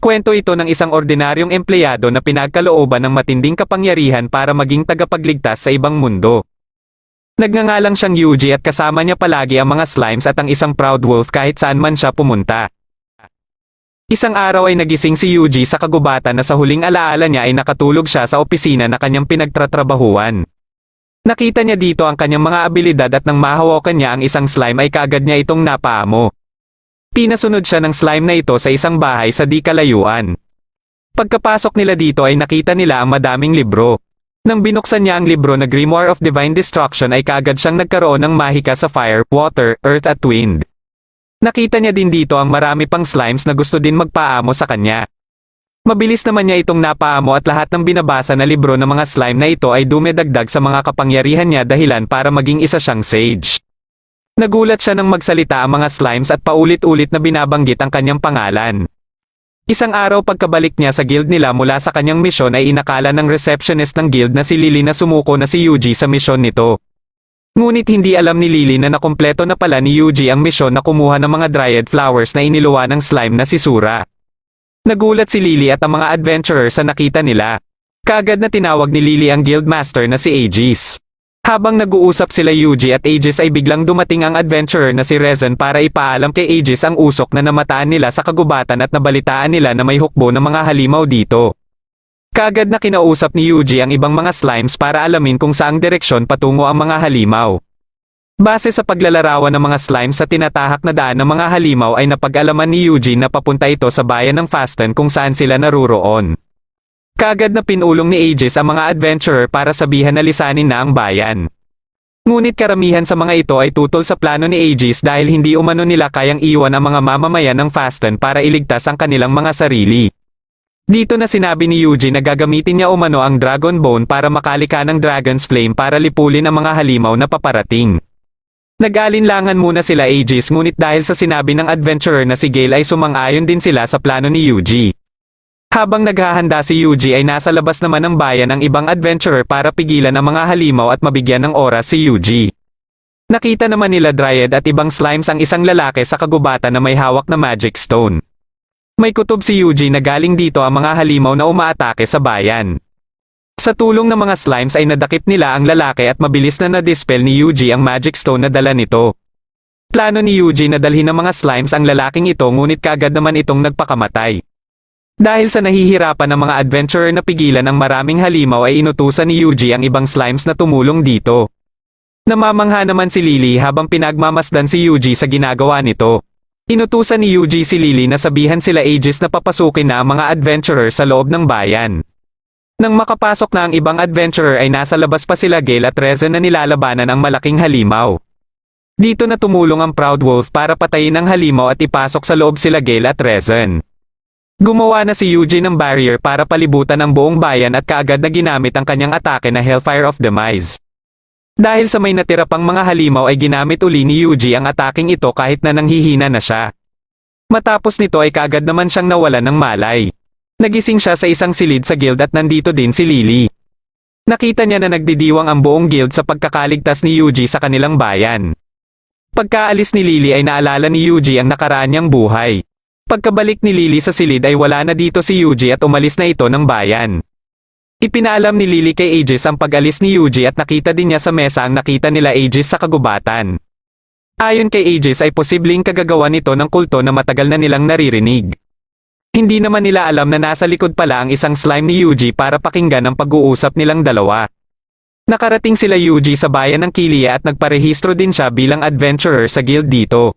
Kwento ito ng isang ordinaryong empleyado na pinagkalooban ng matinding kapangyarihan para maging tagapagligtas sa ibang mundo. Nagngangalang siyang Yuji at kasama niya palagi ang mga slimes at ang isang proud wolf kahit saan man siya pumunta. Isang araw ay nagising si Yuji sa kagubatan na sa huling alaala niya ay nakatulog siya sa opisina na kanyang pinagtatrabahuan. Nakita niya dito ang kanyang mga abilidad at nang mahawakan niya ang isang slime ay kaagad niya itong napaamo. Pinasunod siya ng slime na ito sa isang bahay sa di kalayuan. Pagkapasok nila dito ay nakita nila ang madaming libro. Nang binuksan niya ang libro na Grimoire of Divine Destruction ay kaagad siyang nagkaroon ng mahika sa fire, water, earth at wind. Nakita niya din dito ang marami pang slimes na gusto din magpaamo sa kanya. Mabilis naman niya itong napaamo at lahat ng binabasa na libro ng mga slime na ito ay dumedagdag sa mga kapangyarihan niya dahilan para maging isa siyang sage. Nagulat siya nang magsalita ang mga slimes at paulit-ulit na binabanggit ang kanyang pangalan. Isang araw pagkabalik niya sa guild nila mula sa kanyang misyon ay inakala ng receptionist ng guild na si Lily na sumuko na si Yuji sa misyon nito. Ngunit hindi alam ni Lily na nakumpleto na pala ni Yuji ang misyon na kumuha ng mga dryad flowers na iniluwa ng slime na si Sura. Nagulat si Lily at ang mga adventurers sa nakita nila. Kaagad na tinawag ni Lily ang guild master na si Aegis. Habang nag-uusap sila Yuji at Aegis ay biglang dumating ang adventurer na si Rezen para ipaalam kay Aegis ang usok na namataan nila sa kagubatan at nabalitaan nila na may hukbo ng mga halimaw dito. Kaagad na kinausap ni Yuji ang ibang mga slimes para alamin kung saang direksyon patungo ang mga halimaw. Base sa paglalarawan ng mga slimes sa tinatahak na daan ng mga halimaw ay napag-alaman ni Yuji na papunta ito sa bayan ng Fasten kung saan sila naruroon. Kaagad na pinulong ni Aegis ang mga adventurer para sabihan na lisanin na ang bayan. Ngunit karamihan sa mga ito ay tutol sa plano ni Aegis dahil hindi umano nila kayang iwan ang mga mamamayan ng Fasten para iligtas ang kanilang mga sarili. Dito na sinabi ni Yuji na gagamitin niya umano ang Dragon Bone para makalika ng Dragon's Flame para lipulin ang mga halimaw na paparating. Nag-alinlangan muna sila Aegis ngunit dahil sa sinabi ng adventurer na si Gale ay sumang-ayon din sila sa plano ni Yuji. Habang naghahanda si Yuji ay nasa labas naman ng bayan ang ibang adventurer para pigilan ang mga halimaw at mabigyan ng oras si Yuji. Nakita naman nila Dryad at ibang slimes ang isang lalaki sa kagubatan na may hawak na magic stone. May kutob si Yuji na galing dito ang mga halimaw na umaatake sa bayan. Sa tulong ng mga slimes ay nadakip nila ang lalaki at mabilis na na-dispel ni Yuji ang magic stone na dala nito. Plano ni Yuji na dalhin ng mga slimes ang lalaking ito ngunit kaagad naman itong nagpakamatay. Dahil sa nahihirapan ng mga adventurer na pigilan ang maraming halimaw ay inutusan ni Yuji ang ibang slimes na tumulong dito. Namamangha naman si Lily habang pinagmamasdan si Yuji sa ginagawa nito. Inutusan ni Yuji si Lily na sabihan sila Aegis na papasukin na ang mga adventurer sa loob ng bayan. Nang makapasok na ang ibang adventurer ay nasa labas pa sila Gale at Rezen na nilalabanan ang malaking halimaw. Dito na tumulong ang Proud Wolf para patayin ang halimaw at ipasok sa loob sila Gale at Rezen. Gumawa na si Yuji ng barrier para palibutan ang buong bayan at kaagad na ginamit ang kanyang atake na Hellfire of Demise. Dahil sa may natira pang mga halimaw ay ginamit uli ni Yuji ang ataking ito kahit na nanghihina na siya. Matapos nito ay kaagad naman siyang nawalan ng malay. Nagising siya sa isang silid sa guild at nandito din si Lily. Nakita niya na nagdidiwang ang buong guild sa pagkakaligtas ni Yuji sa kanilang bayan. Pagkaalis ni Lily ay naalala ni Yuji ang nakaraan niyang buhay. Pagkabalik ni Lily sa silid ay wala na dito si Yuji at umalis na ito ng bayan. Ipinaalam ni Lily kay Aegis ang pag-alis ni Yuji at nakita din niya sa mesa ang nakita nila Aegis sa kagubatan. Ayon kay Aegis ay posibleng kagagawa nito ng kulto na matagal na nilang naririnig. Hindi naman nila alam na nasa likod pala ang isang slime ni Yuji para pakinggan ang pag-uusap nilang dalawa. Nakarating sila Yuji sa bayan ng Kilia at nagparehistro din siya bilang adventurer sa guild dito.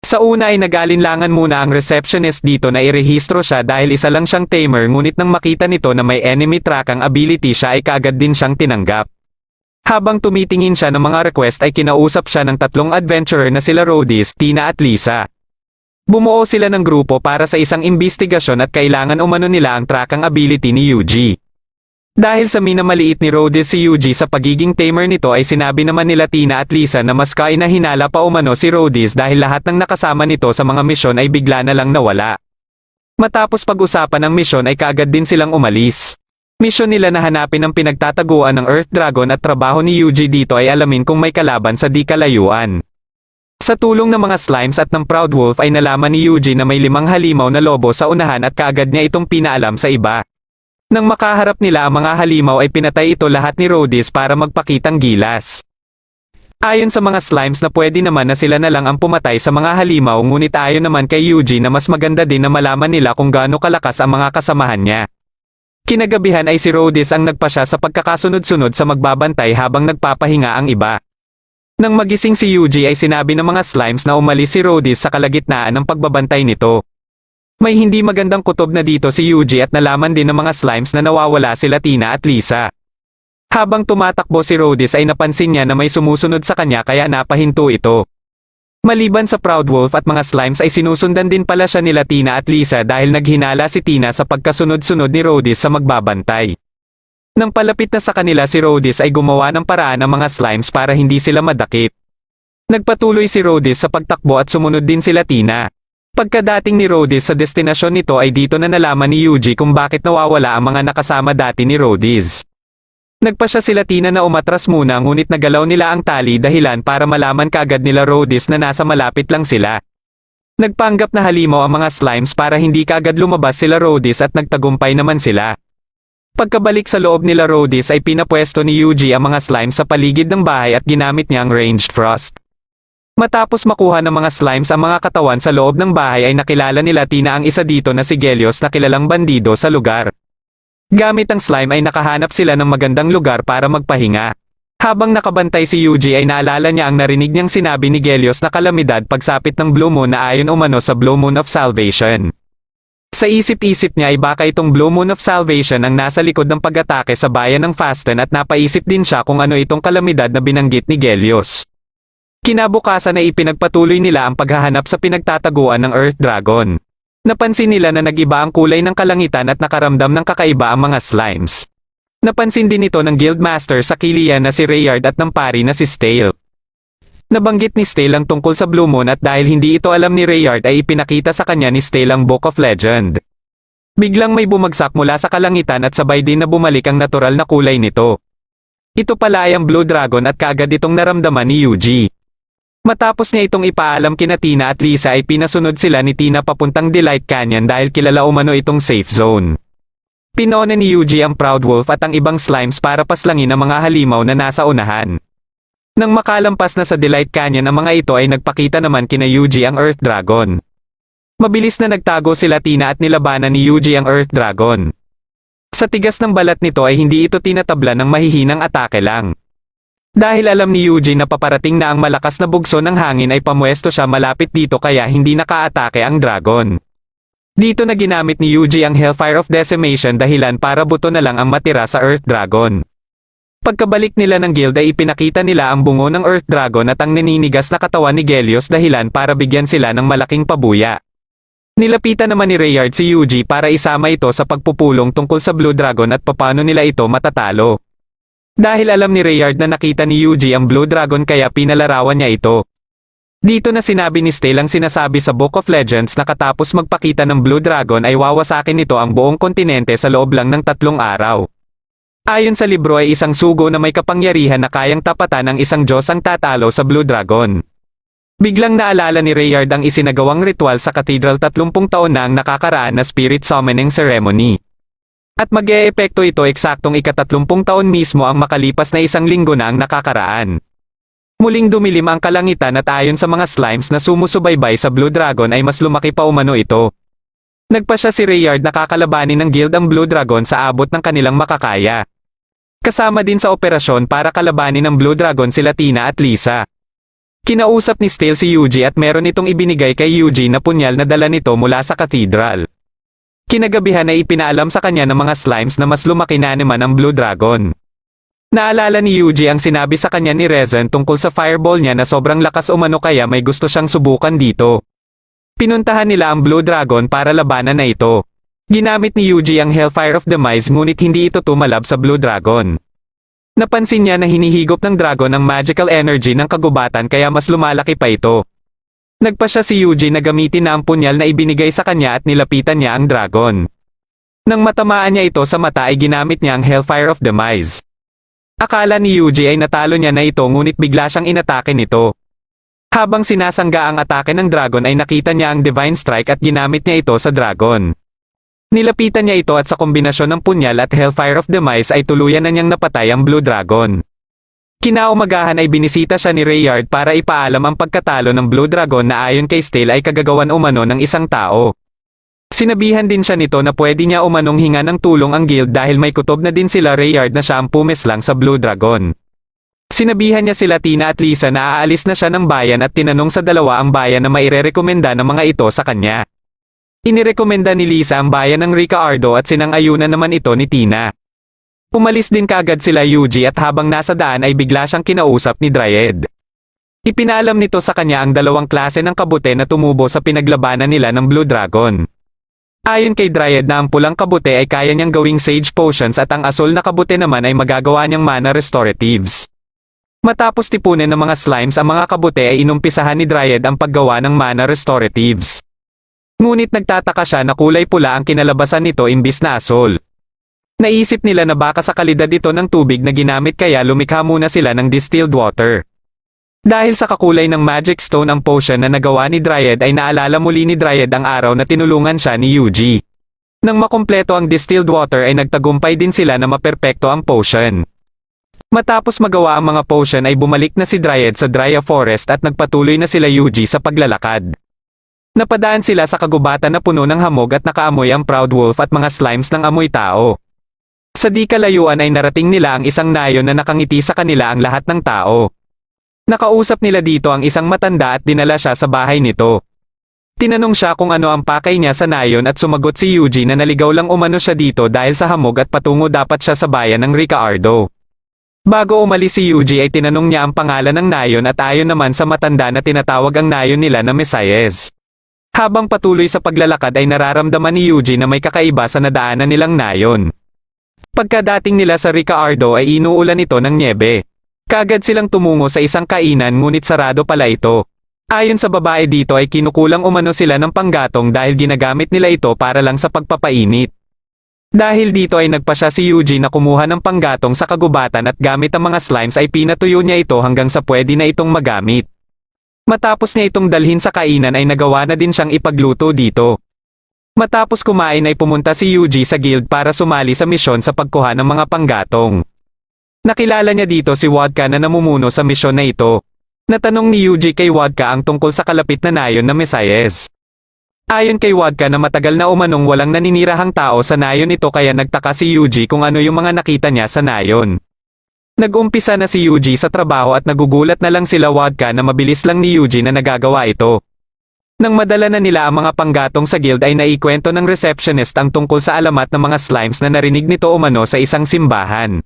Sa una ay nag-alinlangan muna ang receptionist dito na irehistro siya dahil isa lang siyang tamer ngunit nang makita nito na may enemy track ang ability siya ay kaagad din siyang tinanggap. Habang tumitingin siya ng mga request ay kinausap siya ng tatlong adventurer na sila Rhodis, Tina at Lisa. Bumuo sila ng grupo para sa isang imbestigasyon at kailangan umano nila ang track ang ability ni Yuji. Dahil sa minamaliit ni Rhodis si Yuji sa pagiging tamer nito ay sinabi naman nila Tina at Lisa na mas kainahinala pa umano si Rhodis dahil lahat ng nakasama nito sa mga misyon ay bigla na lang nawala. Matapos pag-usapan ng misyon ay kaagad din silang umalis. Misyon nila na hanapin ang pinagtataguan ng Earth Dragon at trabaho ni Yuji dito ay alamin kung may kalaban sa di kalayuan. Sa tulong ng mga slimes at ng Proud Wolf ay nalaman ni Yuji na may 5 halimaw na lobo sa unahan at kaagad niya itong pinaalam sa iba. Nang makaharap nila ang mga halimaw ay pinatay ito lahat ni Rhodys para magpakitang gilas. Ayon sa mga slimes na pwede naman na sila na lang ang pumatay sa mga halimaw, ngunit ayon naman kay Yuji na mas maganda din na malaman nila kung gaano kalakas ang mga kasamahan niya. Kinagabihan ay si Rhodys ang nagpasya sa pagkakasunod-sunod sa magbabantay habang nagpapahinga ang iba. Nang magising si Yuji ay sinabi ng mga slimes na umalis si Rhodys sa kalagitnaan ng pagbabantay nito. May hindi magandang kutob na dito si Yuji at nalaman din ng mga slimes na nawawala sila Tina at Lisa. Habang tumatakbo si Rhodys ay napansin niya na may sumusunod sa kanya kaya napahinto ito. Maliban sa Proud Wolf at mga slimes ay sinusundan din pala siya nila Tina at Lisa dahil naghinala si Tina sa pagkasunod-sunod ni Rhodys sa magbabantay. Nang palapit na sa kanila si Rhodys ay gumawa ng paraan ng mga slimes para hindi sila madakip. Nagpatuloy si Rhodys sa pagtakbo at sumunod din sila Tina. Pagkadating ni Rhodys sa destinasyon nito ay dito na nalaman ni Yuji kung bakit nawawala ang mga nakasama dati ni Rhodys. Nagpasya sila Tina na umatras muna ngunit nagalaw nila ang tali dahilan para malaman kaagad nila Rhodys na nasa malapit lang sila. Nagpanggap na halimaw ang mga slimes para hindi kaagad lumabas sila Rhodys at nagtagumpay naman sila. Pagkabalik sa loob nila Rhodys ay pinapwesto ni Yuji ang mga slime sa paligid ng bahay at ginamit niya ang ranged frost. Matapos makuha ng mga slimes ang mga katawan sa loob ng bahay ay nakilala nila Tina ang isa dito na si Gelios na kilalang bandido sa lugar. Gamit ang slime ay nakahanap sila ng magandang lugar para magpahinga. Habang nakabantay si Yuji ay naalala niya ang narinig niyang sinabi ni Gelios na kalamidad pagsapit ng Blue Moon na ayon umano sa Blue Moon of Salvation. Sa isip-isip niya ay baka itong Blue Moon of Salvation ang nasa likod ng pag-atake sa bayan ng Fasten at napaisip din siya kung ano itong kalamidad na binanggit ni Gelios. Kinabukasan ay ipinagpatuloy nila ang paghahanap sa pinagtataguan ng Earth Dragon. Napansin nila na nag-iba ang kulay ng kalangitan at nakaramdam ng kakaiba ang mga slimes. Napansin din ito ng Guildmaster sa Killian na si Rayard at ng pari na si Stale. Nabanggit ni Stale ang tungkol sa Blue Moon at dahil hindi ito alam ni Rayard ay ipinakita sa kanya ni Stale ang Book of Legend. Biglang may bumagsak mula sa kalangitan at sabay din na bumalik ang natural na kulay nito. Ito pala ay ang Blue Dragon at kaagad itong naramdaman ni Yuji. Matapos niya itong ipaalam kina Tina at Lisa ay pinasunod sila ni Tina papuntang Delight Canyon dahil kilala umano itong safe zone. Pinona ni Yuji ang Proud Wolf at ang ibang slimes para paslangin ang mga halimaw na nasa unahan. Nang makalampas na sa Delight Canyon ang mga ito ay nagpakita naman kina Yuji ang Earth Dragon. Mabilis na nagtago sila Tina at nilabanan ni Yuji ang Earth Dragon. Sa tigas ng balat nito ay hindi ito tinatabla ng mahihinang atake lang. Dahil alam ni Yuji na paparating na ang malakas na bugso ng hangin ay pamwesto siya malapit dito kaya hindi nakaatake ang dragon. Dito na ginamit ni Yuji ang Hellfire of Decimation dahilan para buto na lang ang matira sa Earth Dragon. Pagkabalik nila ng guild ay ipinakita nila ang bungo ng Earth Dragon at ang naninigas na katawan ni Gelios dahilan para bigyan sila ng malaking pabuya. Nilapitan naman ni Rayard si Yuji para isama ito sa pagpupulong tungkol sa Blue Dragon at paano nila ito matatalo. Dahil alam ni Rayard na nakita ni Yuji ang Blue Dragon kaya pinalarawan niya ito. Dito na sinabi ni Stale ang sinasabi sa Book of Legends na katapos magpakita ng Blue Dragon ay wawasakin nito ang buong kontinente sa loob lang ng 3 araw. Ayon sa libro ay isang sugo na may kapangyarihan na kayang tapatan ng isang Diyos ang tatalo sa Blue Dragon. Biglang naalala ni Rayard ang isinagawang ritual sa Cathedral 30 taon na ang nakakaraan na Spirit Summoning Ceremony. At mag-e-epekto ito eksaktong ika-30 taon mismo ang makalipas na 1 linggo na ang nakakaraan. Muling dumilim ang kalangitan at ayon sa mga slimes na sumusubaybay sa Blue Dragon ay mas lumaki pa umano ito. Nagpasya si Rayard na kakalabanin ng guild ang Blue Dragon sa abot ng kanilang makakaya. Kasama din sa operasyon para kalabanin ng Blue Dragon sila Tina at Lisa. Kinausap ni Stale si Yuji at meron itong ibinigay kay Yuji na punyal na dala nito mula sa cathedral. Kinagabihan ay ipinaalam sa kanya ng mga slimes na mas lumaki na naman ang Blue Dragon. Naalala ni Yuji ang sinabi sa kanya ni Rezen tungkol sa fireball niya na sobrang lakas umano kaya may gusto siyang subukan dito. Pinuntahan nila ang Blue Dragon para labanan na ito. Ginamit ni Yuji ang Hellfire of Demise ngunit hindi ito tumalab sa Blue Dragon. Napansin niya na hinihigop ng dragon ang magical energy ng kagubatan kaya mas lumalaki pa ito. Nagpasya si Yuji na gamitin na ang punyal na ibinigay sa kanya at nilapitan niya ang dragon. Nang matamaan niya ito sa mata ay ginamit niya ang Hellfire of Demise. Akala ni Yuji ay natalo niya na ito ngunit bigla siyang inatake nito. Habang sinasangga ang atake ng dragon ay nakita niya ang Divine Strike at ginamit niya ito sa dragon. Nilapitan niya ito at sa kombinasyon ng punyal at Hellfire of Demise ay tuluyan na niyang napatay ang Blue Dragon. Kinaumagahan ay binisita siya ni Rayard para ipaalam ang pagkatalo ng Blue Dragon na ayon kay Stale ay kagagawan umano ng isang tao. Sinabihan din siya nito na pwede niya umanong hinga ng tulong ang guild dahil may kutob na din sila Rayard na siya ang pumislang sa Blue Dragon. Sinabihan niya sila Tina at Lisa na aalis na siya ng bayan at tinanong sa dalawa ang bayan na mairerekomenda ng mga ito sa kanya. Inirekomenda ni Lisa ang bayan ng Ricaardo at sinang-ayunan naman ito ni Tina. Umalis din kaagad sila Yuji at habang nasa daan ay bigla siyang kinausap ni Dryad. Ipinaalam nito sa kanya ang dalawang klase ng kabute na tumubo sa pinaglabanan nila ng Blue Dragon. Ayon kay Dryad na ang pulang kabute ay kaya niyang gawing sage potions at ang asul na kabute naman ay magagawa niyang mana restoratives. Matapos tipunin ng mga slimes ang mga kabute ay inumpisahan ni Dryad ang paggawa ng mana restoratives. Ngunit nagtataka siya na kulay pula ang kinalabasan nito imbis na asul. Naisip nila na baka sa kalidad ito ng tubig na ginamit kaya lumikha muna sila ng distilled water. Dahil sa kakulay ng magic stone ang potion na nagawa ni Dryad ay naalala muli ni Dryad ang araw na tinulungan siya ni Yuji. Nang makumpleto ang distilled water ay nagtagumpay din sila na maperpekto ang potion. Matapos magawa ang mga potion ay bumalik na si Dryad sa Drya Forest at nagpatuloy na sila Yuji sa paglalakad. Napadaan sila sa kagubatan na puno ng hamog at nakaamoy ang Proud Wolf at mga slimes ng amoy tao. Sa di kalayuan ay narating nila ang isang nayon na nakangiti sa kanila ang lahat ng tao. Nakausap nila dito ang isang matanda at dinala siya sa bahay nito. Tinanong siya kung ano ang pakay niya sa nayon at sumagot si Yuji na naligaw lang umano siya dito dahil sa hamog at patungo dapat siya sa bayan ng Ricaardo. Bago umalis si Yuji ay tinanong niya ang pangalan ng nayon at ayon naman sa matanda na tinatawag ang nayon nila na Mesias. Habang patuloy sa paglalakad ay nararamdaman ni Yuji na may kakaiba sa nadaanan nilang nayon. Pagkadating nila sa Ricaardo ay inuulan ito ng nyebe. Kaagad silang tumungo sa isang kainan ngunit sarado pala ito. Ayon sa babae dito ay kinukulang umano sila ng panggatong dahil ginagamit nila ito para lang sa pagpapainit. Dahil dito ay nagpasya si Yuji na kumuha ng panggatong sa kagubatan at gamit ang mga slimes ay pinatuyo niya ito hanggang sa pwede na itong magamit. Matapos niya itong dalhin sa kainan ay nagawa na din siyang ipagluto dito. Matapos kumain ay pumunta si Yuji sa guild para sumali sa misyon sa pagkuha ng mga panggatong. Nakilala niya dito si Wadka na namumuno sa misyon na ito. Natanong ni Yuji kay Wadka ang tungkol sa kalapit na nayon na Mesias. Ayon kay Wadka na matagal na umanong walang naninirahang tao sa nayon ito kaya nagtaka si Yuji kung ano yung mga nakita niya sa nayon. Nag-umpisa na si Yuji sa trabaho at nagugulat na lang sila Wadka na mabilis lang ni Yuji na nagagawa ito. Nang madala na nila ang mga panggatong sa guild ay naikwento ng receptionist ang tungkol sa alamat ng mga slimes na narinig nito umano sa isang simbahan.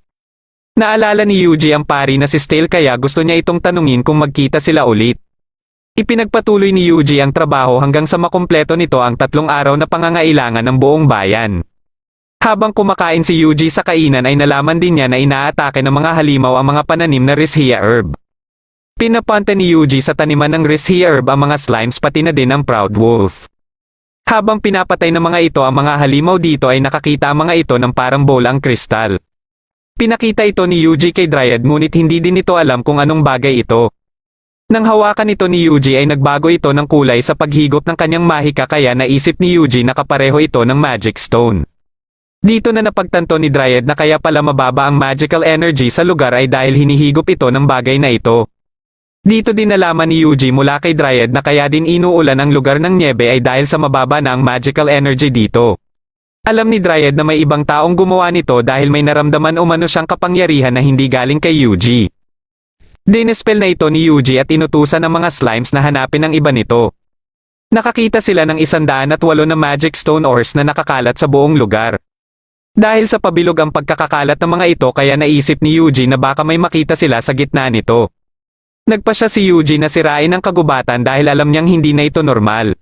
Naalala ni Yuji ang pari na si Stale kaya gusto niya itong tanungin kung magkita sila ulit. Ipinagpatuloy ni Yuji ang trabaho hanggang sa makumpleto nito ang 3 araw na pangangailangan ng buong bayan. Habang kumakain si Yuji sa kainan ay nalaman din niya na inaatake ng mga halimaw ang mga pananim na Rishia herb. Pinapante ni Yuji sa taniman ng Rishia herb ang mga slimes pati na din ang Proud Wolf. Habang pinapatay ng mga ito ang mga halimaw dito ay nakakita ang mga ito ng parang bolang kristal. Pinakita ito ni Yuji kay Dryad ngunit hindi din ito alam kung anong bagay ito. Nang hawakan ito ni Yuji ay nagbago ito ng kulay sa paghigop ng kanyang mahika kaya naisip ni Yuji na kapareho ito ng magic stone. Dito na napagtanto ni Dryad na kaya pala mababa ang magical energy sa lugar ay dahil hinihigop ito ng bagay na ito. Dito din nalaman ni Yuji mula kay Dryad na kaya din inuulan ang lugar ng nyebe ay dahil sa mababa na ang magical energy dito. Alam ni Dryad na may ibang taong gumawa nito dahil may naramdaman umano siyang kapangyarihan na hindi galing kay Yuji. Dinispel na ito ni Yuji at inutusan ng mga slimes na hanapin ang iba nito. Nakakita sila ng 108 na magic stone ores na nakakalat sa buong lugar. Dahil sa pabilog ang pagkakakalat ng mga ito kaya naisip ni Yuji na baka may makita sila sa gitna nito. Nagpasya si Yuji na sirain ang kagubatan dahil alam niyang hindi na ito normal.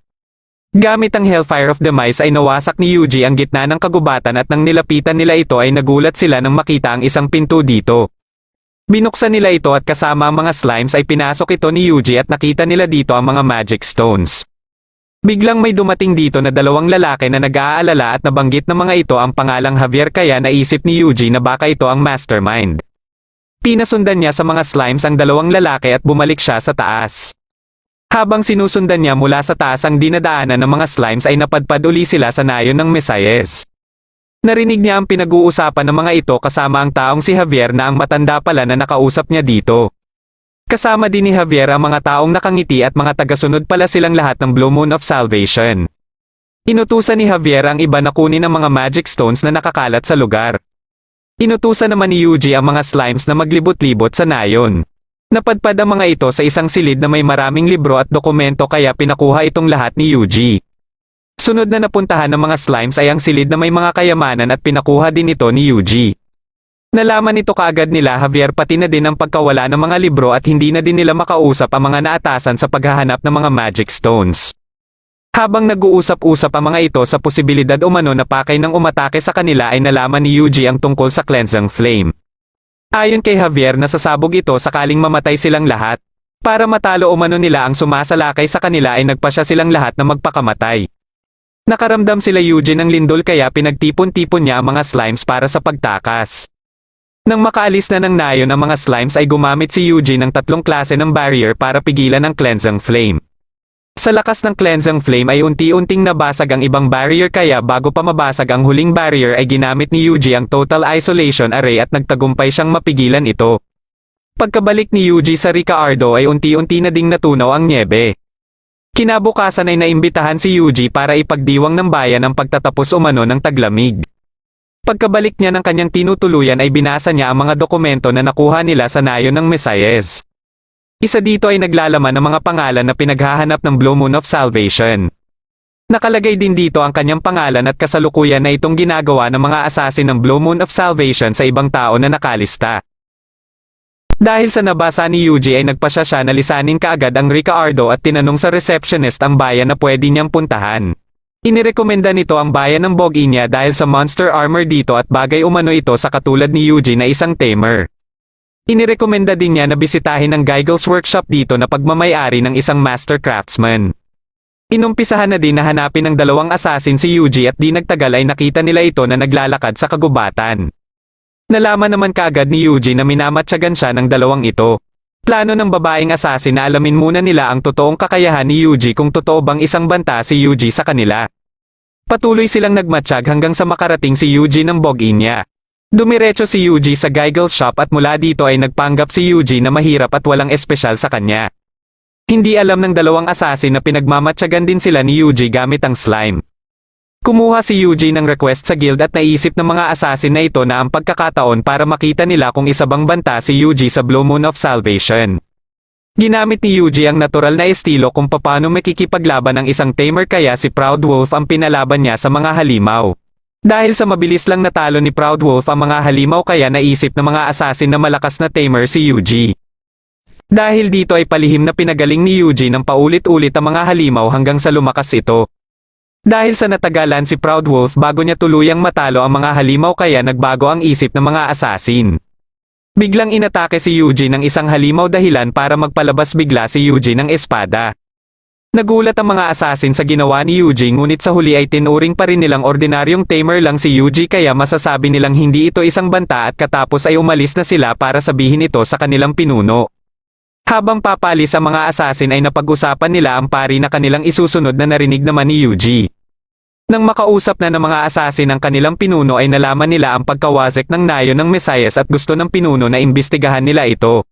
Gamit ang Hellfire of Demise ay nawasak ni Yuji ang gitna ng kagubatan at nang nilapitan nila ito ay nagulat sila nang makita ang isang pinto dito. Binuksan nila ito at kasama ang mga slimes ay pinasok ito ni Yuji at nakita nila dito ang mga magic stones. Biglang may dumating dito na 2 lalaki na nag-aalala at nabanggit ng mga ito ang pangalang Javier kaya naisip ni Yuji na baka ito ang mastermind. Pinasundan niya sa mga slimes ang 2 lalaki at bumalik siya sa taas. Habang sinusundan niya mula sa taas ang dinadaanan ng mga slimes ay napadpad uli sila sa nayon ng Mesias. Narinig niya ang pinag-uusapan ng mga ito kasama ang taong si Javier na ang matanda pala na nakausap niya dito. Kasama din ni Javier ang mga taong nakangiti at mga tagasunod pala silang lahat ng Blue Moon of Salvation. Inutusan ni Javier ang iba na kunin ang mga magic stones na nakakalat sa lugar. Inutusan naman ni Yuji ang mga slimes na maglibot-libot sa nayon. Napadpad ang mga ito sa isang silid na may maraming libro at dokumento kaya pinakuha itong lahat ni Yuji. Sunod na napuntahan ng mga slimes ay ang silid na may mga kayamanan at pinakuha din ito ni Yuji. Nalaman ito kaagad nila Javier pati na din ang pagkawala ng mga libro at hindi na din nila makausap ang mga naatasan sa paghahanap ng mga magic stones. Habang nag-uusap-usap ang mga ito sa posibilidad umano na pakay ng umatake sa kanila ay nalaman ni Yuji ang tungkol sa cleansing flame. Ayon kay Javier nasasabog ito sakaling mamatay silang lahat. Para matalo umano nila ang sumasalakay sa kanila ay nagpasya silang lahat na magpakamatay. Nakaramdam sila Yuji ng lindol kaya pinagtipon-tipon niya ang mga slimes para sa pagtakas. Nang makaalis na ng nayon ang mga slimes ay gumamit si Yuji ng 3 klase ng barrier para pigilan ang cleansing flame. Sa lakas ng cleansing flame ay unti-unting nabasag ang ibang barrier kaya bago pa mabasag ang huling barrier ay ginamit ni Yuji ang Total Isolation Array at nagtagumpay siyang mapigilan ito. Pagkabalik ni Yuji sa Ricaardo ay unti-unti na ding natunaw ang nyebe. Kinabukasan ay naimbitahan si Yuji para ipagdiwang ng bayan ang pagtatapos umano ng taglamig. Pagkabalik niya ng kanyang tinutuluyan ay binasa niya ang mga dokumento na nakuha nila sa nayon ng Mesias. Isa dito ay naglalaman ng mga pangalan na pinaghahanap ng Blue Moon of Salvation. Nakalagay din dito ang kanyang pangalan at kasalukuyan na itong ginagawa ng mga assassin ng Blue Moon of Salvation sa ibang tao na nakalista. Dahil sa nabasa ni Yuji ay nagpasya siya na lisanin kaagad ang Ricaardo at tinanong sa receptionist ang bayan na pwede niyang puntahan. Inirekomenda nito ang bayan ng Boginia dahil sa monster armor dito at bagay umano ito sa katulad ni Yuji na isang tamer. Inirekomenda din niya na bisitahin ang Geigel's workshop dito na pagmamay-ari ng isang master craftsman. Inumpisahan na din na hanapin ng 2 assassin si Yuji at di nagtagal ay nakita nila ito na naglalakad sa kagubatan. Nalaman naman kaagad ni Yuji na minamatyagan siya ng 2 ito. Plano ng babaeng assassin na alamin muna nila ang totoong kakayahan ni Yuji kung totoo bang isang banta si Yuji sa kanila. Patuloy silang nagmatsyag hanggang sa makarating si Yuji ng Boginia. Dumiretso si Yuji sa Geigel's shop at mula dito ay nagpanggap si Yuji na mahirap at walang espesyal sa kanya. Hindi alam ng 2 assassin na pinagmamatsyagan din sila ni Yuji gamit ang slime. Kumuha si Yuji ng request sa guild at naisip ng mga assassin na ito na ang pagkakataon para makita nila kung isa bang banta si Yuji sa Blue Moon of Salvation. Ginamit ni Yuji ang natural na estilo kung paano makikipaglaban ng isang tamer kaya si Proud Wolf ang pinalaban niya sa mga halimaw. Dahil sa mabilis lang natalo ni Proud Wolf ang mga halimaw kaya naisip ng mga assassin na malakas na tamer si Yuji. Dahil dito ay palihim na pinagaling ni Yuji ng paulit-ulit ang mga halimaw hanggang sa lumakas ito. Dahil sa natagalan si Proud Wolf bago niya tuluyang matalo ang mga halimaw kaya nagbago ang isip ng mga assassin. Biglang inatake si Yuji ng isang halimaw dahilan para magpalabas bigla si Yuji ng espada. Nagulat ang mga assassin sa ginawa ni Yuji ngunit sa huli ay tinuring pa rin nilang ordinaryong tamer lang si Yuji kaya masasabi nilang hindi ito isang banta at katapos ay umalis na sila para sabihin ito sa kanilang pinuno. Habang papalis ang mga assassin ay napag-usapan nila ang pari na kanilang isusunod na narinig naman ni Yuji. Nang makausap na ng mga assassin ang kanilang pinuno ay nalaman nila ang pagkawasik ng nayon ng Mesias at gusto ng pinuno na imbestigahan nila ito.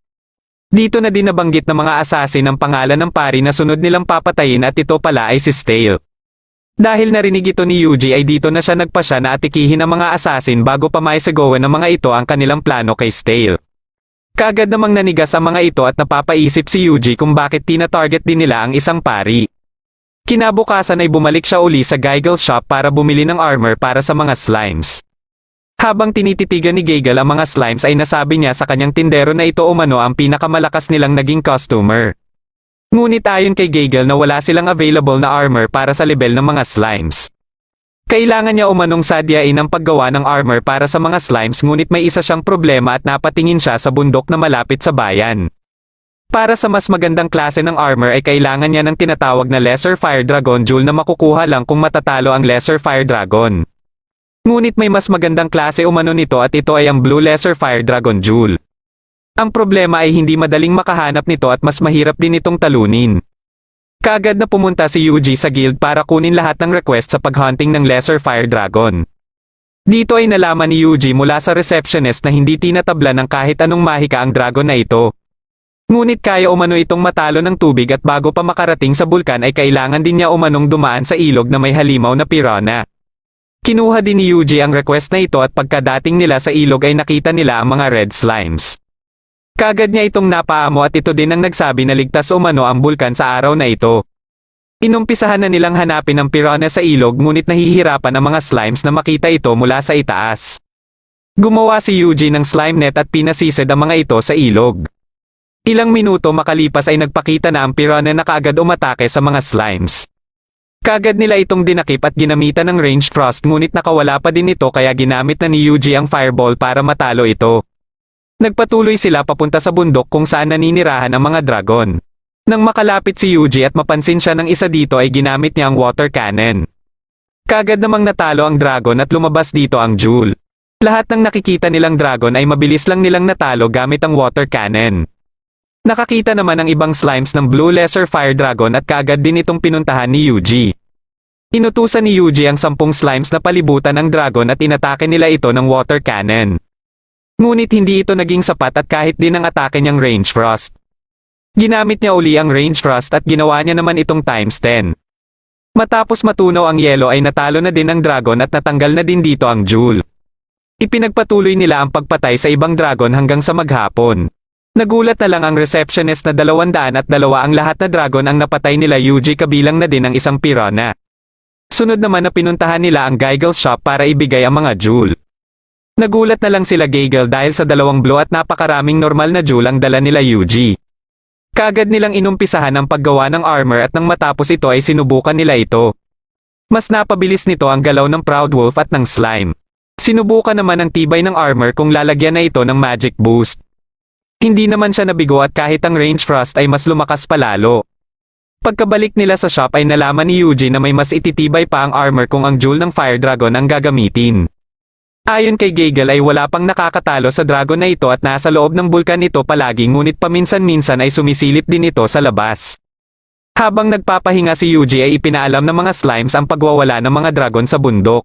Dito na din nabanggit ng mga assassin ang pangalan ng pari na sunod nilang papatayin at ito pala ay si Stale. Dahil narinig ito ni Yuji ay dito na siya nagpasya na atikihin ang mga assassin bago pa maisegawan ng mga ito ang kanilang plano kay Stale. Kaagad namang nanigas ang mga ito at napapaisip si Yuji kung bakit tina-target din nila ang isang pari. Kinabukasan ay bumalik siya uli sa Geigel's shop para bumili ng armor para sa mga slimes. Habang tinititigan ni Geigel ang mga slimes ay nasabi niya sa kanyang tindero na ito umano ang pinakamalakas nilang naging customer. Ngunit ayon kay Geigel na wala silang available na armor para sa level ng mga slimes. Kailangan niya umanong sadyain ang paggawa ng armor para sa mga slimes ngunit may isa siyang problema at napatingin siya sa bundok na malapit sa bayan. Para sa mas magandang klase ng armor ay kailangan niya ng tinatawag na Lesser Fire Dragon Jewel na makukuha lang kung matatalo ang Lesser Fire Dragon. Ngunit may mas magandang klase umano nito at ito ay ang Blue Lesser Fire Dragon Jewel. Ang problema ay hindi madaling makahanap nito at mas mahirap din itong talunin. Kaagad na pumunta si Yuji sa guild para kunin lahat ng request sa paghunting ng Lesser Fire Dragon. Dito ay nalaman ni Yuji mula sa receptionist na hindi tinatabla ng kahit anong mahika ang dragon na ito. Ngunit kaya umano itong matalo ng tubig at bago pa makarating sa bulkan ay kailangan din niya umanong dumaan sa ilog na may halimaw na piranha. Kinuha din ni Yuji ang request na ito at pagkadating nila sa ilog ay nakita nila ang mga red slimes. Kagad niya itong napaamo at ito din ang nagsabi na ligtas umano ang bulkan sa araw na ito. Inumpisahan na nilang hanapin ang piranha sa ilog ngunit nahihirapan ang mga slimes na makita ito mula sa itaas. Gumawa si Yuji ng slime net at pinasisid ang mga ito sa ilog. Ilang minuto makalipas ay nagpakita na ang piranha na kaagad umatake sa mga slimes. Kagad nila itong dinakip at ginamitan ng ranged frost ngunit nakawala pa din ito kaya ginamit na ni Yuji ang fireball para matalo ito. Nagpatuloy sila papunta sa bundok kung saan naninirahan ang mga dragon. Nang makalapit si Yuji at mapansin siya ng isa dito ay ginamit niya ang water cannon. Kagad namang natalo ang dragon at lumabas dito ang Jewel. Lahat ng nakikita nilang dragon ay mabilis lang nilang natalo gamit ang water cannon. Nakakita naman ang ibang slimes ng Blue Lesser Fire Dragon at kaagad din itong pinuntahan ni Yuji. Inutusan ni Yuji ang 10 slimes na palibutan ang dragon at inatake nila ito ng water cannon. Ngunit hindi ito naging sapat at kahit din ang atake niyang range frost. Ginamit niya uli ang range frost at ginawa niya naman itong times 10. Matapos matunaw ang yelo ay natalo na din ang dragon at natanggal na din dito ang Jewel. Ipinagpatuloy nila ang pagpatay sa ibang dragon hanggang sa maghapon. Nagulat na lang ang receptionist na 202 ang lahat na dragon ang napatay nila Yuji kabilang na din ang isang piranha. Sunod naman na pinuntahan nila ang Giggle Shop para ibigay ang mga Jewel. Nagulat na lang sila Giggle dahil sa 2 blow at napakaraming normal na Jewel ang dala nila Yuji. Kaagad nilang inumpisahan ang paggawa ng armor at nang matapos ito ay sinubukan nila ito. Mas napabilis nito ang galaw ng Proud Wolf at ng slime. Sinubukan naman ang tibay ng armor kung lalagyan na ito ng magic boost. Hindi naman siya nabigo at kahit ang range frost ay mas lumakas palalo. Pagkabalik nila sa shop ay nalaman ni Yuji na may mas ititibay pa ang armor kung ang Jewel ng Fire Dragon ang gagamitin. Ayon kay Giggle ay wala pang nakakatalo sa dragon na ito at nasa loob ng bulkan ito palagi ngunit paminsan-minsan ay sumisilip din ito sa labas. Habang nagpapahinga si Yuji ay ipinaalam ng mga slimes ang pagwawala ng mga dragon sa bundok.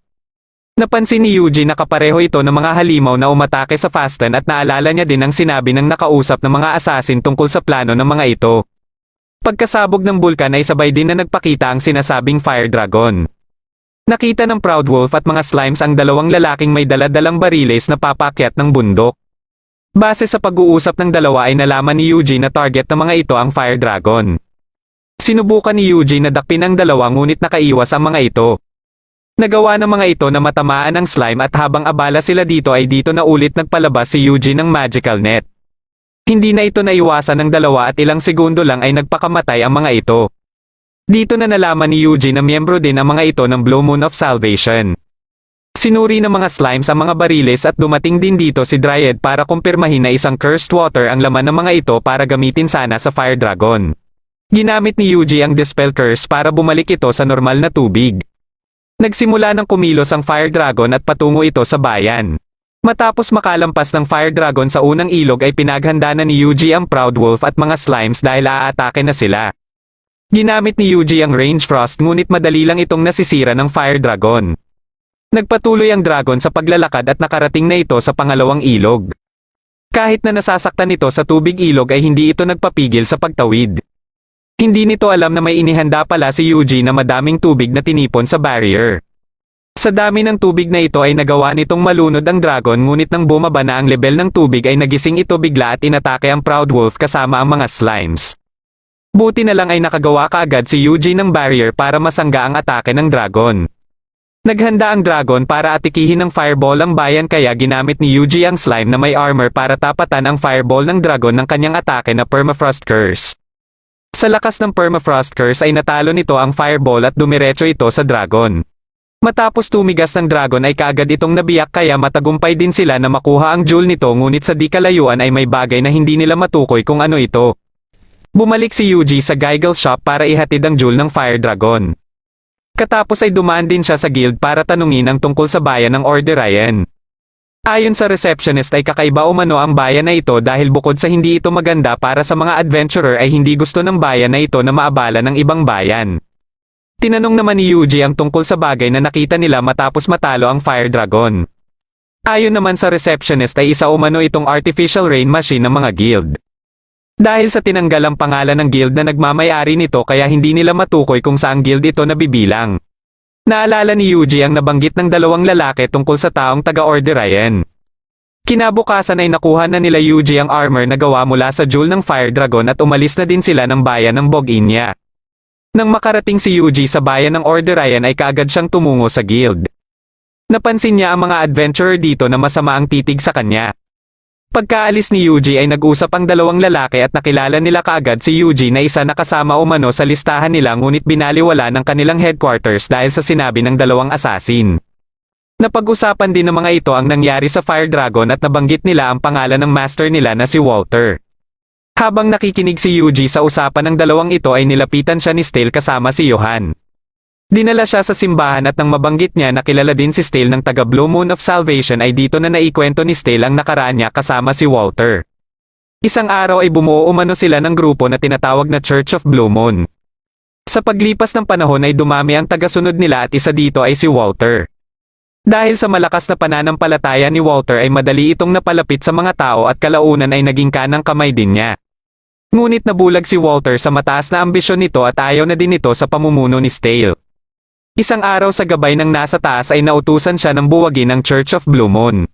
Napansin ni Yuji na kapareho ito ng mga halimaw na umatake sa Fasten at naalala niya din ang sinabi ng nakausap ng mga assassin tungkol sa plano ng mga ito. Pagkasabog ng bulkan ay sabay din na nagpakita ang sinasabing Fire Dragon. Nakita ng Proud Wolf at mga slimes ang 2 lalaking may dala-dalang bariles na papakyat ng bundok. Base sa pag-uusap ng dalawa ay nalaman ni Yuji na target ng mga ito ang Fire Dragon. Sinubukan ni Yuji na dakpin ang 2 ngunit nakaiwas ang mga ito. Nagawa ng mga ito na matamaan ang slime at habang abala sila dito ay dito na ulit nagpalabas si Yuji ng magical net. Hindi na ito naiwasan ng 2 at ilang segundo lang ay nagpakamatay ang mga ito. Dito na nalaman ni Yuji na miyembro din ang mga ito ng Blue Moon of Salvation. Sinuri ng mga slimes ang mga bariles at dumating din dito si Dryad para kumpirmahin na isang cursed water ang laman ng mga ito para gamitin sana sa Fire Dragon. Ginamit ni Yuji ang Dispel Curse para bumalik ito sa normal na tubig. Nagsimula ng kumilos ang Fire Dragon at patungo ito sa bayan. Matapos makalampas ng Fire Dragon sa unang ilog ay pinaghanda na ni Yuji ang Proud Wolf at mga slimes dahil aatake na sila. Ginamit ni Yuji ang range frost ngunit madali lang itong nasisira ng Fire Dragon. Nagpatuloy ang dragon sa paglalakad at nakarating na ito sa pangalawang ilog. Kahit na nasasaktan ito sa tubig ilog ay hindi ito nagpapigil sa pagtawid. Hindi nito alam na may inihanda pala si Yuji na madaming tubig na tinipon sa barrier. Sa dami ng tubig na ito ay nagawa nitong malunod ang dragon ngunit nang bumaba na ang level ng tubig ay nagising ito bigla at inatake ang Proud Wolf kasama ang mga slimes. Buti na lang ay nakagawa kaagad si Yuji ng barrier para masangga ang atake ng dragon. Naghanda ang dragon para atikihin ng fireball ang bayan kaya ginamit ni Yuji ang slime na may armor para tapatan ang fireball ng dragon ng kanyang atake na Permafrost Curse. Sa lakas ng Permafrost Curse ay natalo nito ang fireball at dumiretso ito sa dragon. Matapos tumigas ng dragon ay kaagad itong nabiyak kaya matagumpay din sila na makuha ang jewel nito ngunit sa di kalayuan ay may bagay na hindi nila matukoy kung ano ito. Bumalik si Yuji sa Giggle Shop para ihatid ang jewel ng Fire Dragon. Katapos ay dumaan din siya sa guild para tanungin ang tungkol sa bayan ng Orderian. Ayon sa receptionist ay kakaiba umano ang bayan na ito dahil bukod sa hindi ito maganda para sa mga adventurer ay hindi gusto ng bayan na ito na maabala ng ibang bayan. Tinanong naman ni Yuji ang tungkol sa bagay na nakita nila matapos matalo ang Fire Dragon. Ayon naman sa receptionist ay isa umano itong artificial rain machine ng mga guild. Dahil sa tinanggal ang pangalan ng guild na nagmamay-ari nito kaya hindi nila matukoy kung saang guild ito nabibilang. Naalala ni Yuji ang nabanggit ng dalawang lalaki tungkol sa taong taga-orderayan. Kinabukasan ay nakuha na nila Yuji ang armor na gawa mula sa jewel ng Fire Dragon at umalis na din sila ng bayan ng Boginia. Nang makarating si Yuji sa bayan ng Orderayan ay kaagad siyang tumungo sa guild. Napansin niya ang mga adventurer dito na masama ang titig sa kanya. Pagkaalis ni Yuji ay nag-usap ang dalawang lalaki at nakilala nila kaagad si Yuji na isa na kasama umano sa listahan nila ngunit binaliwala ng kanilang headquarters dahil sa sinabi ng dalawang assassin. Napag-usapan din ng mga ito ang nangyari sa Fire Dragon at nabanggit nila ang pangalan ng master nila na si Walter. Habang nakikinig si Yuji sa usapan ng dalawang ito ay nilapitan siya ni Stale kasama si Johan. Dinala siya sa simbahan at nang mabanggit niya na kilala din si Stale ng taga Blue Moon of Salvation ay dito na naikwento ni Stale ang nakaraan niya kasama si Walter. Isang araw ay bumuo umano sila ng grupo na tinatawag na Church of Blue Moon. Sa paglipas ng panahon ay dumami ang tagasunod nila at isa dito ay si Walter. Dahil sa malakas na pananampalataya ni Walter ay madali itong napalapit sa mga tao at kalaunan ay naging kanang kamay din niya. Ngunit nabulag si Walter sa mataas na ambisyon nito at ayaw na din ito sa pamumuno ni Stale. Isang araw sa gabay ng nasa taas ay nautusan siya ng buwagin ang Church of Blue Moon.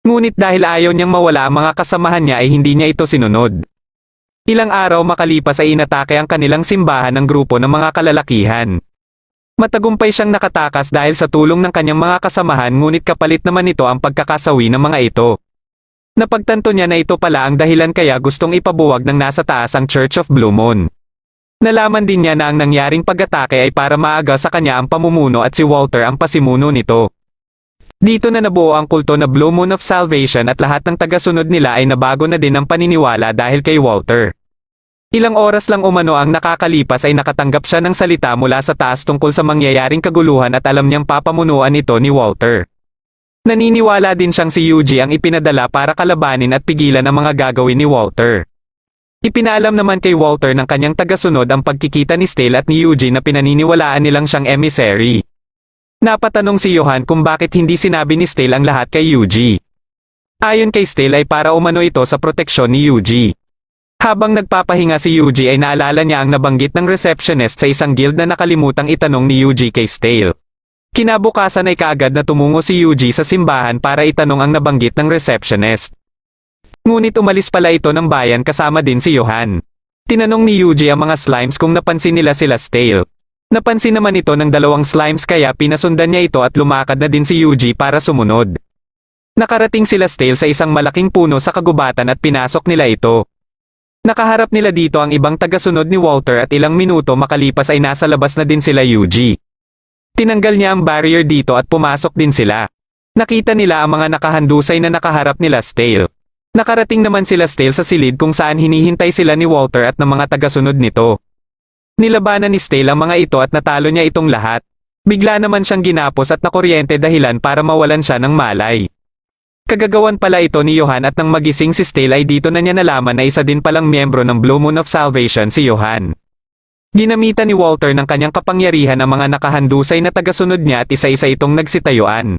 Ngunit dahil ayaw niyang mawala ang mga kasamahan niya ay hindi niya ito sinunod. Ilang araw makalipas ay inatake ang kanilang simbahan ng grupo ng mga kalalakihan. Matagumpay siyang nakatakas dahil sa tulong ng kanyang mga kasamahan ngunit kapalit naman ito ang pagkakasawi ng mga ito. Napagtanto niya na ito pala ang dahilan kaya gustong ipabuwag ng nasa taas ang Church of Blue Moon. Nalaman din niya na ang nangyaring pag-atake ay para maaga sa kanya ang pamumuno at si Walter ang pasimuno nito. Dito na nabuo ang kulto na Blue Moon of Salvation at lahat ng tagasunod nila ay nabago na din ang paniniwala dahil kay Walter. Ilang oras lang umano ang nakakalipas ay nakatanggap siya ng salita mula sa taas tungkol sa mangyayaring kaguluhan at alam niyang papamunuan ito ni Walter. Naniniwala din siyang si Yuji ang ipinadala para kalabanin at pigilan ang mga gagawin ni Walter. Ipinaalam naman kay Walter ng kanyang tagasunod ang pagkikita ni Stale at ni Yuji na pinaniniwalaan nilang siyang emissary. Napatanong si Johan kung bakit hindi sinabi ni Stale ang lahat kay Yuji. Ayon kay Stale ay para umano ito sa proteksyon ni Yuji. Habang nagpapahinga si Yuji ay naalala niya ang nabanggit ng receptionist sa isang guild na nakalimutang itanong ni Yuji kay Stale. Kinabukasan ay kaagad na tumungo si Yuji sa simbahan para itanong ang nabanggit ng receptionist. Ngunit umalis pala ito ng bayan kasama din si Johan. Tinanong ni Yuji ang mga slimes kung napansin nila sila Stale. Napansin naman ito ng dalawang slimes kaya pinasundan niya ito at lumakad na din si Yuji para sumunod. Nakarating sila Stale sa isang malaking puno sa kagubatan at pinasok nila ito. Nakaharap nila dito ang ibang tagasunod ni Walter at ilang minuto makalipas ay nasa labas na din sila Yuji. Tinanggal niya ang barrier dito at pumasok din sila. Nakita nila ang mga nakahandusay na nakaharap nila Stale. Nakarating naman sila Stale sa silid kung saan hinihintay sila ni Walter at ng mga tagasunod nito. Nilabanan ni Stale ang mga ito at natalo niya itong lahat. Bigla naman siyang ginapos at nakuryente dahilan para mawalan siya ng malay. Kagagawan pala ito ni Johan at nang magising si Stale ay dito na niya nalaman na isa din palang miyembro ng Blue Moon of Salvation si Johan. Ginamitan ni Walter ng kanyang kapangyarihan ang mga nakahandusay na tagasunod niya at isa-isa itong nagsitayuan.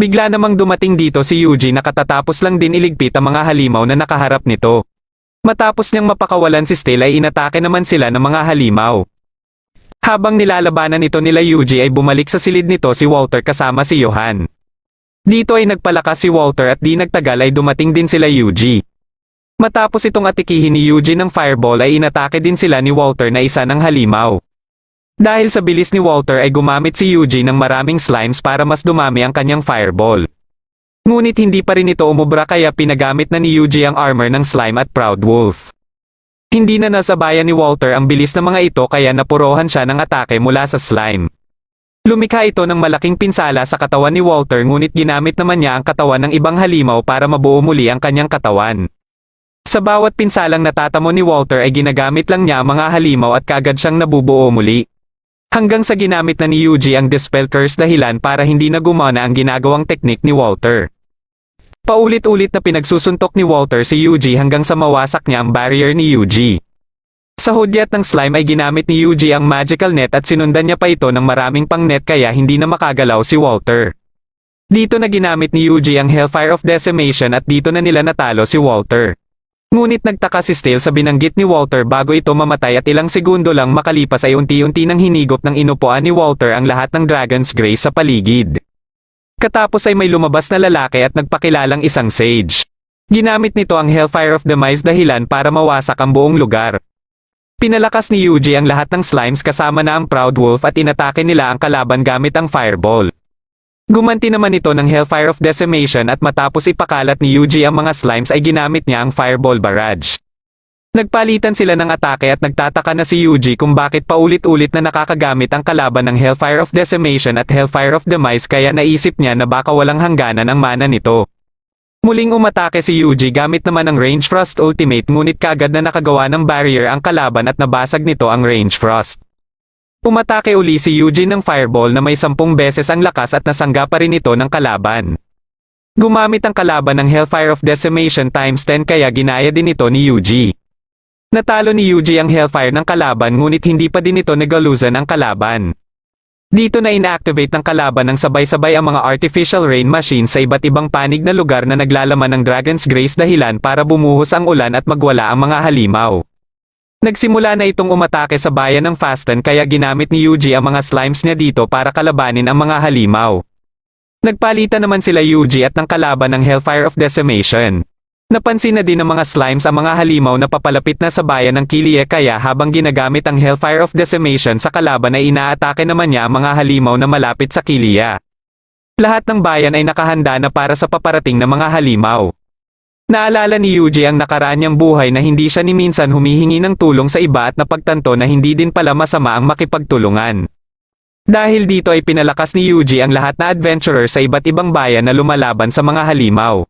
Bigla namang dumating dito si Yuji na katatapos lang din iligpit ang mga halimaw na nakaharap nito. Matapos niyang mapakawalan si Stale ay inatake naman sila ng mga halimaw. Habang nilalabanan ito nila Yuji ay bumalik sa silid nito si Walter kasama si Johan. Dito ay nagpalakas si Walter at di nagtagal ay dumating din sila Yuji. Matapos itong atikihin ni Yuji ng fireball ay inatake din sila ni Walter na isa ng halimaw. Dahil sa bilis ni Walter ay gumamit si Yuji ng maraming slimes para mas dumami ang kanyang fireball. Ngunit hindi pa rin ito umubra kaya pinagamit na ni Yuji ang armor ng slime at Proud Wolf. Hindi na nasabayan ni Walter ang bilis ng mga ito kaya napurohan siya ng atake mula sa slime. Lumikha ito ng malaking pinsala sa katawan ni Walter ngunit ginamit naman niya ang katawan ng ibang halimaw para mabuo muli ang kanyang katawan. Sa bawat pinsalang natatamo ni Walter ay ginagamit lang niya ang mga halimaw at kaagad siyang nabubuo muli. Hanggang sa ginamit na ni Yuji ang Dispel Curse dahilan para hindi na gumana ang ginagawang teknik ni Walter. Paulit-ulit na pinagsusuntok ni Walter si Yuji hanggang sa mawasak niya ang barrier ni Yuji. Sa hudyat ng slime ay ginamit ni Yuji ang magical net at sinundan niya pa ito ng maraming pang net kaya hindi na makagalaw si Walter. Dito na ginamit ni Yuji ang Hellfire of Decimation at dito na nila natalo si Walter. Ngunit nagtaka si Stale sa binanggit ni Walter bago ito mamatay at ilang segundo lang makalipas ay unti-unti nang hinigop ng inupuan ni Walter ang lahat ng Dragon's Grace sa paligid. Katapos ay may lumabas na lalaki at nagpakilalang isang sage. Ginamit nito ang Hellfire of Demise dahilan para mawasak ang buong lugar. Pinalakas ni Yuji ang lahat ng slimes kasama na ang Proud Wolf at inatake nila ang kalaban gamit ang Fireball. Gumanti naman ito ng Hellfire of Decimation at matapos ipakalat ni Yuji ang mga slimes ay ginamit niya ang Fireball Barrage. Nagpalitan sila ng atake at nagtataka na si Yuji kung bakit paulit-ulit na nakakagamit ang kalaban ng Hellfire of Decimation at Hellfire of Demise kaya naisip niya na baka walang hangganan ang mana nito. Muling umatake si Yuji gamit naman ang Range Frost Ultimate ngunit kaagad na nakagawa ng barrier ang kalaban at nabasag nito ang Range Frost. Umatake uli si Yuji ng Fireball na may 10 beses ang lakas at nasangga pa rin ito ng kalaban. Gumamit ang kalaban ng Hellfire of Decimation times 10 kaya ginaya din ito ni Yuji. Natalo ni Yuji ang Hellfire ng kalaban ngunit hindi pa din ito nagalusan ang kalaban. Dito na inactivate ng kalaban ng sabay-sabay ang mga artificial rain machines sa iba't ibang panig na lugar na naglalaman ng Dragon's Grace dahilan para bumuhos ang ulan at magwala ang mga halimaw. Nagsimula na itong umatake sa bayan ng Fasten kaya ginamit ni Yuji ang mga slimes niya dito para kalabanin ang mga halimaw. Nagpalitan naman sila Yuji at ng kalaban ng Hellfire of Decimation. Napansin na din ng mga slimes ang mga halimaw na papalapit na sa bayan ng Kilie kaya habang ginagamit ang Hellfire of Decimation sa kalaban ay inaatake naman niya ang mga halimaw na malapit sa Kilia. Lahat ng bayan ay nakahanda na para sa paparating na mga halimaw. Naalala ni Yuji ang nakaraan niyang buhay na hindi siya ni minsan humihingi ng tulong sa iba at napagtanto na hindi din pala masama ang makipagtulungan. Dahil dito ay pinalakas ni Yuji ang lahat na adventurer sa iba't ibang bayan na lumalaban sa mga halimaw.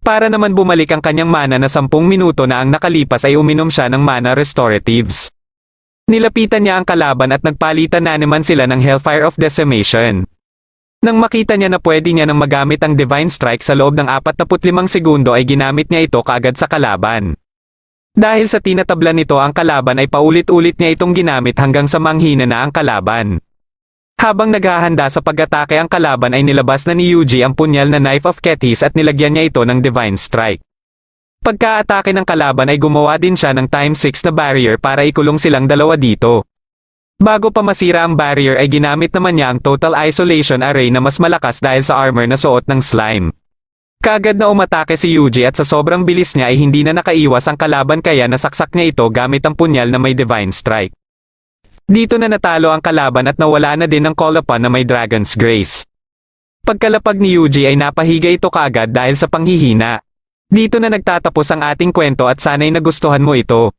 Para naman bumalik ang kanyang mana na 10 minuto na ang nakalipas ay uminom siya ng mana restoratives. Nilapitan niya ang kalaban at nagpalitan na naman sila ng Hellfire of Decimation. Nang makita niya na pwede niya nang magamit ang Divine Strike sa loob ng 45 segundo ay ginamit niya ito kaagad sa kalaban. Dahil sa tinatablan nito ang kalaban ay paulit-ulit niya itong ginamit hanggang sa manghina na ang kalaban. Habang naghahanda sa pag-atake ang kalaban ay nilabas na ni Yuji ang punyal na Knife of Kethis at nilagyan niya ito ng Divine Strike. Pagka-atake ng kalaban ay gumawa din siya ng times 6 na barrier para ikulong silang dalawa dito. Bago pa masira ang barrier ay ginamit naman niya ang Total Isolation Array na mas malakas dahil sa armor na suot ng slime. Kaagad na umatake si Yuji at sa sobrang bilis niya ay hindi na nakaiwas ang kalaban kaya nasaksak niya ito gamit ang punyal na may Divine Strike. Dito na natalo ang kalaban at nawala na din ang call upon na may Dragon's Grace. Pagkalapag ni Yuji ay napahiga ito kaagad dahil sa panghihina. Dito na nagtatapos ang ating kwento at sana'y nagustuhan mo ito.